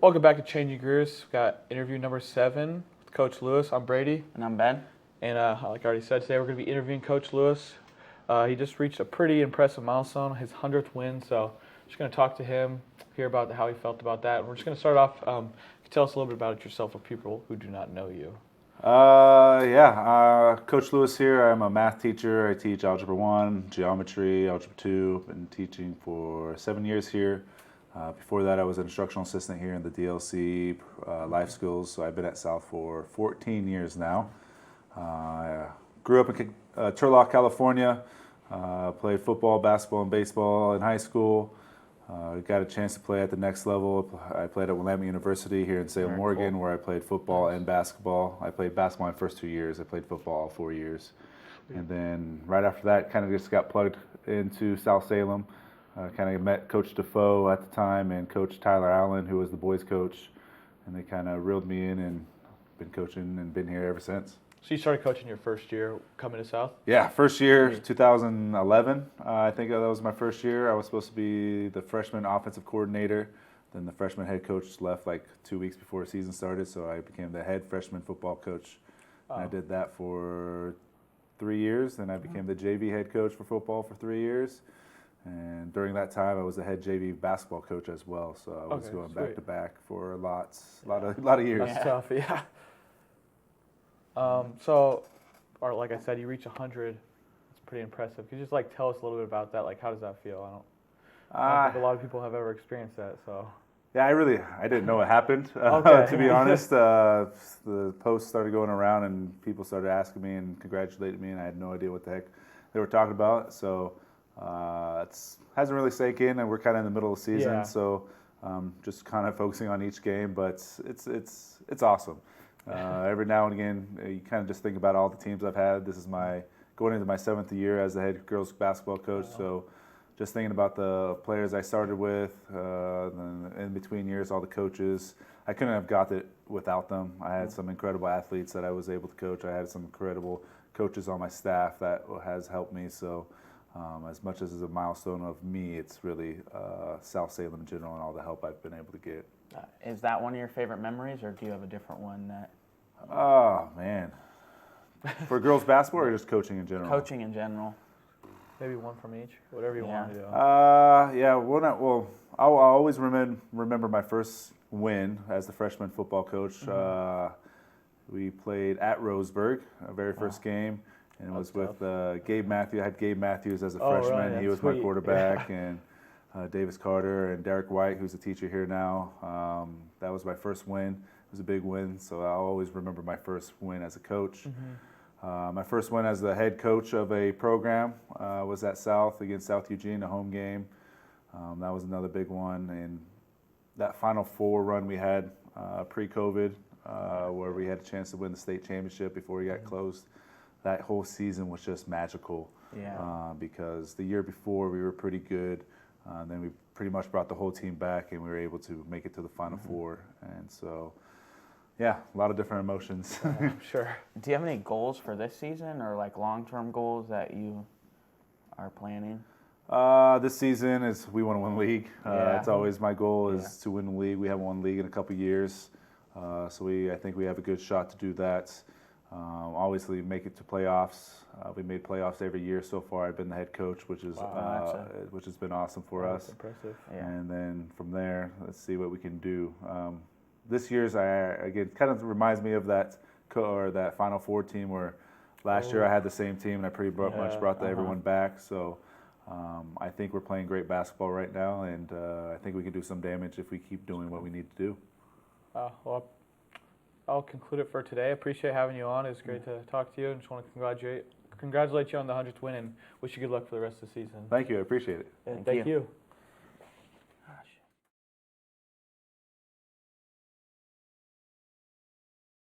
Welcome back to Changing Greers. We've got interview number 7 with Coach Lewis. I'm Brady. And I'm Ben. And like I already said, today we're going to be interviewing Coach Lewis. He just reached a pretty impressive milestone, his 100th win. So just going to talk to him, hear about how he felt about that. We're just going to start off. Tell us a little bit about yourself for people who do not know you. Coach Lewis here. I'm a math teacher. I teach Algebra 1, Geometry, Algebra 2. Been teaching for 7 years here. Before that, I was an instructional assistant here in the DLC, Life Skills. So I've been at South for 14 years now. I grew up in Turlock, California. Played football, basketball, and baseball in high school. Got a chance to play at the next level. I played at Willamette University here in Salem, Oregon, where I played football and basketball. I played basketball my first 2 years. I played football all 4 years. And then right after that, kind of just got plugged into South Salem. Kind of met Coach Defoe at the time and Coach Tyler Allen, who was the boys coach. And they kind of reeled me in and been coaching and been here ever since. So you started coaching your first year coming to South? Yeah, first year, 2011. I think that was my first year. I was supposed to be the freshman offensive coordinator. Then the freshman head coach left like 2 weeks before the season started, so I became the head freshman football coach. And I did that for 3 years. Then I became the JV head coach for football for 3 years. And during that time, I was the head JV basketball coach as well. So I was going back to back for a lot of years. That's tough, yeah. Or like I said, you reach 100. It's pretty impressive. Could you just like tell us a little bit about that? Like, how does that feel? I don't think a lot of people have ever experienced that. So. Yeah, I didn't know what happened. To be honest, the posts started going around and people started asking me and congratulating me, and I had no idea what the heck they were talking about. So it hasn't really sank in, and we're kind of in the middle of the season. So just kind of focusing on each game, but it's awesome. Every now and again, you kind of just think about all the teams I've had. This is going into my 7th year as the head girls basketball coach. Wow. So just thinking about the players I started with, and in between years, all the coaches. I couldn't have got it without them. I had some incredible athletes that I was able to coach. I had some incredible coaches on my staff that has helped me. So as much as it's a milestone of me, it's really South Salem in general and all the help I've been able to get. Is that one of your favorite memories, or do you have a different one that? Oh, man. For girls basketball or just coaching in general? Coaching in general. Maybe one from each, whatever you want to do. I'll always remember my first win as the freshman football coach. We played at Roseburg, our very first game, and it was with Gabe Matthews. I had Gabe Matthews as a freshman. Right. He was my quarterback, and Davis Carter and Derek White, who's a teacher here now. That was my first win. It was a big win, so I'll always remember my first win as a coach. My first win as the head coach of a program was at South against South Eugene, a home game. That was another big one. And that Final Four run we had pre-COVID, where we had a chance to win the state championship before we got closed, that whole season was just magical. Because the year before we were pretty good. Then we pretty much brought the whole team back, and we were able to make it to the Final Four. And so, yeah, a lot of different emotions. Sure. Do you have any goals for this season, or like long-term goals that you are planning? This season is we want to win league. It's always my goal is to win the league. We haven't won league in a couple of years, so I think we have a good shot to do that. Obviously, make it to playoffs. We made playoffs every year so far. I've been the head coach, which has been awesome for us. That's impressive. And then from there, let's see what we can do. This year's, again, kind of reminds me of that Final Four team where last year I had the same team and I pretty much brought everyone back. So I think we're playing great basketball right now, and I think we can do some damage if we keep doing what we need to do. Well, I'll conclude it for today. I appreciate having you on. It was great to talk to you, and just want to congratulate you on the 100th win and wish you good luck for the rest of the season. Thank you. I appreciate it. Thank you.